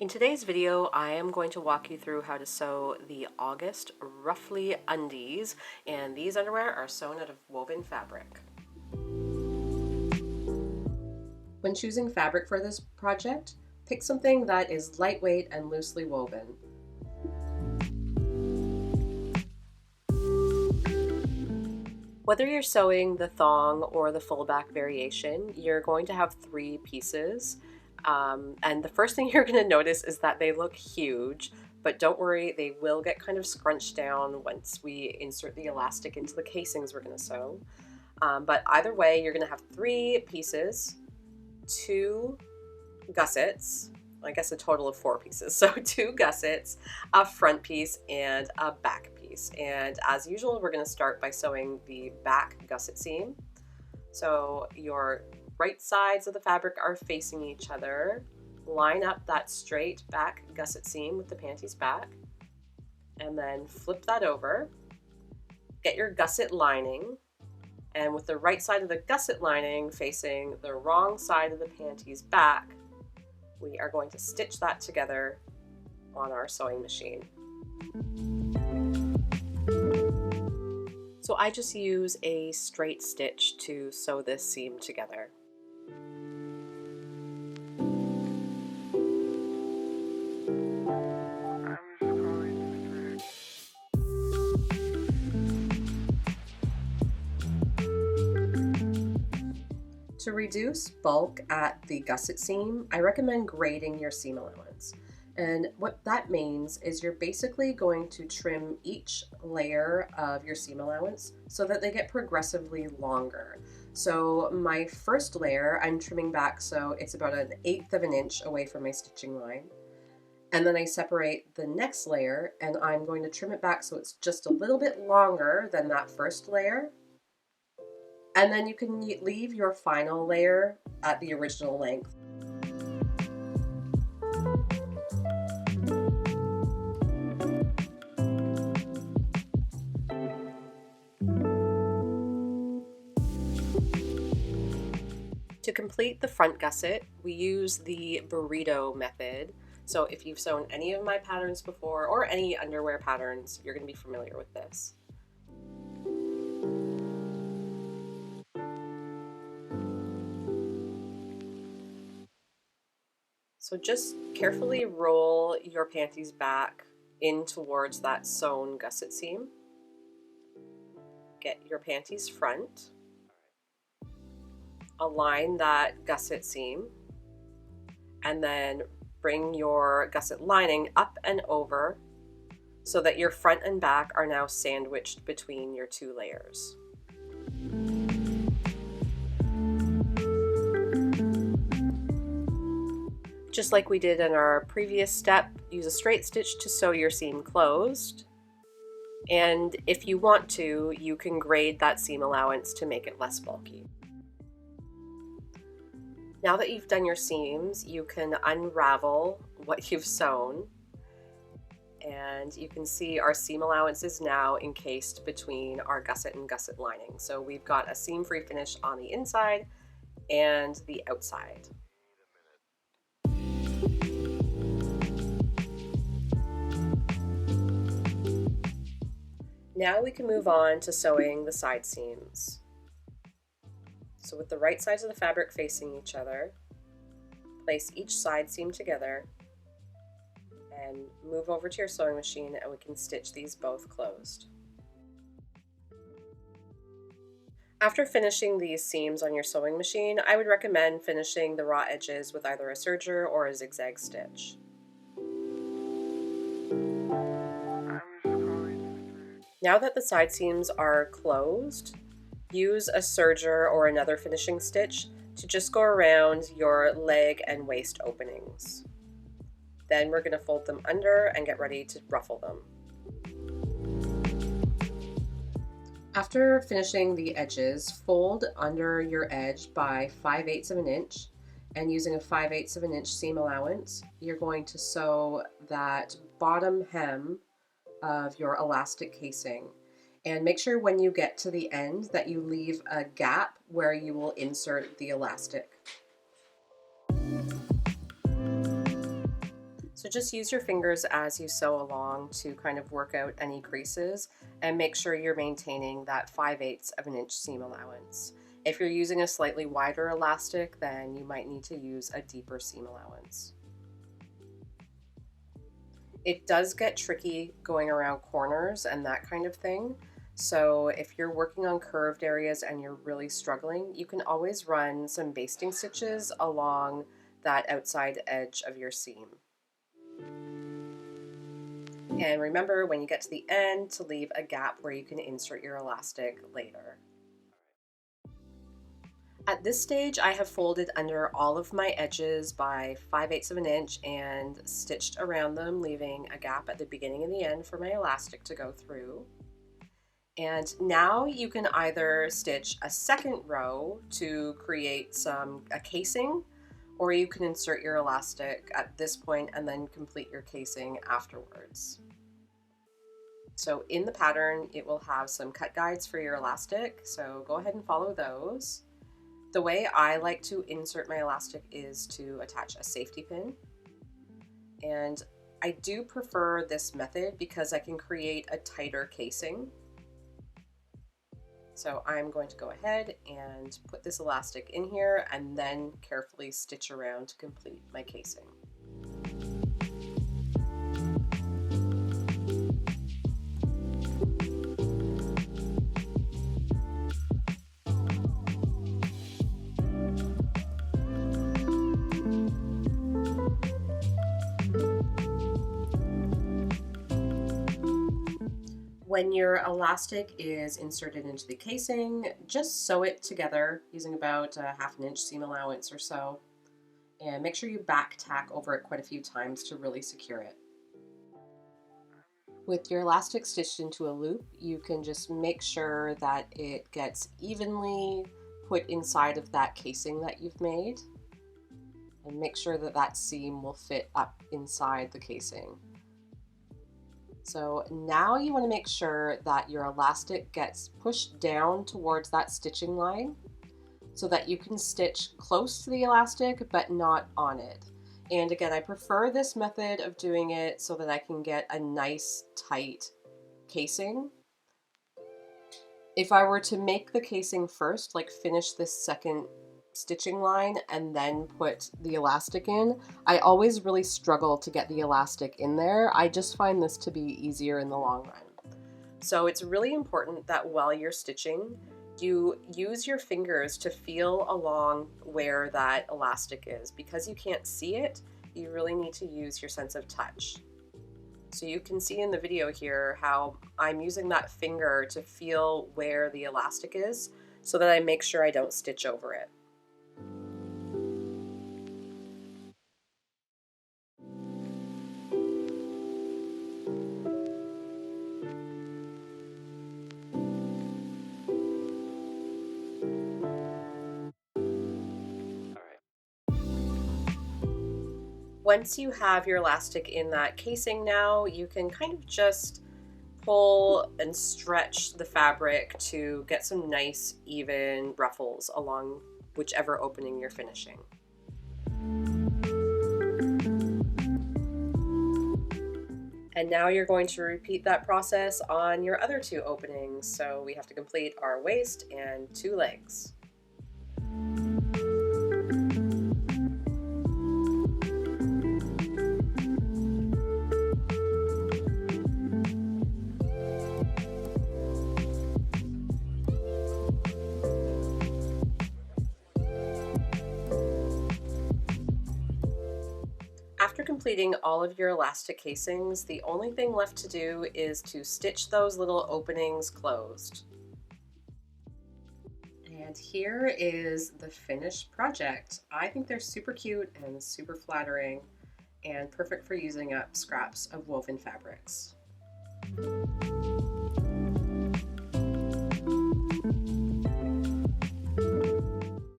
In today's video, I am going to walk you through how to sew the August Ruffle Undies, and these underwear are sewn out of woven fabric. When choosing fabric for this project, pick something that is lightweight and loosely woven. Whether you're sewing the thong or the full back variation, you're going to have 3 pieces. And the first thing you're going to notice is that they look huge, but don't worry, they will get kind of scrunched down once we insert the elastic into the casings we're going to sew. But either way, you're going to have 3 pieces, 2 gussets, I guess a total of 4 pieces. So 2 gussets, a front piece, and a back piece. And as usual, we're going to start by sewing the back gusset seam. So your right sides of the fabric are facing each other. Line up that straight back gusset seam with the panties back, and then flip that over. Get your gusset lining, and with the right side of the gusset lining facing the wrong side of the panties back, we are going to stitch that together on our sewing machine. So I just use a straight stitch to sew this seam together. To reduce bulk at the gusset seam, I recommend grading your seam allowance. And what that means is you're basically going to trim each layer of your seam allowance so that they get progressively longer. So my first layer, I'm trimming back so it's about 1/8 of an inch away from my stitching line. And then I separate the next layer and I'm going to trim it back so it's just a little bit longer than that first layer. And then you can leave your final layer at the original length. To complete the front gusset, we use the Burrito Method. So if you've sewn any of my patterns before, or any underwear patterns, you're going to be familiar with this. So just carefully roll your panties back in towards that sewn gusset seam. Get your panties front. Align that gusset seam. And then bring your gusset lining up and over so that your front and back are now sandwiched between your 2 layers. Just like we did in our previous step, use a straight stitch to sew your seam closed. And if you want to, you can grade that seam allowance to make it less bulky. Now that you've done your seams, you can unravel what you've sewn. And you can see our seam allowance is now encased between our gusset and gusset lining. So we've got a seam-free finish on the inside and the outside. Now we can move on to sewing the side seams. So with the right sides of the fabric facing each other, place each side seam together and move over to your sewing machine, and we can stitch these both closed. After finishing these seams on your sewing machine, I would recommend finishing the raw edges with either a serger or a zigzag stitch. Now that the side seams are closed, use a serger or another finishing stitch to just go around your leg and waist openings. Then we're going to fold them under and get ready to ruffle them. After finishing the edges, fold under your edge by 5/8 of an inch, and using a 5/8 of an inch seam allowance, you're going to sew that bottom hem of your elastic casing. And make sure when you get to the end that you leave a gap where you will insert the elastic. So just use your fingers as you sew along to kind of work out any creases and make sure you're maintaining that 5/8 of an inch seam allowance. If you're using a slightly wider elastic, then you might need to use a deeper seam allowance. It does get tricky going around corners and that kind of thing. So if you're working on curved areas and you're really struggling, you can always run some basting stitches along that outside edge of your seam. And remember, when you get to the end, to leave a gap where you can insert your elastic later. At this stage, I have folded under all of my edges by 5/8 of an inch and stitched around them, leaving a gap at the beginning and the end for my elastic to go through. And now you can either stitch a second row to create a casing, or you can insert your elastic at this point and then complete your casing afterwards. So in the pattern, it will have some cut guides for your elastic, so go ahead and follow those. The way I like to insert my elastic is to attach a safety pin. And I do prefer this method because I can create a tighter casing. So I'm going to go ahead and put this elastic in here and then carefully stitch around to complete my casing. When your elastic is inserted into the casing, just sew it together using about a 1/2 inch seam allowance or so. And make sure you back tack over it quite a few times to really secure it. With your elastic stitched into a loop, you can just make sure that it gets evenly put inside of that casing that you've made. And make sure that that seam will fit up inside the casing. So now you want to make sure that your elastic gets pushed down towards that stitching line so that you can stitch close to the elastic but not on it. And again, I prefer this method of doing it so that I can get a nice tight casing. If I were to make the casing first, like finish this second stitching line and then put the elastic in, I always really struggle to get the elastic in there. I just find this to be easier in the long run. So it's really important that while you're stitching, you use your fingers to feel along where that elastic is. Because you can't see it, you really need to use your sense of touch. So you can see in the video here how I'm using that finger to feel where the elastic is so that I make sure I don't stitch over it. Once you have your elastic in that casing now, you can kind of just pull and stretch the fabric to get some nice even ruffles along whichever opening you're finishing. And now you're going to repeat that process on your other 2 openings. So we have to complete our waist and 2 legs. After completing all of your elastic casings, the only thing left to do is to stitch those little openings closed. And here is the finished project. I think they're super cute and super flattering and perfect for using up scraps of woven fabrics.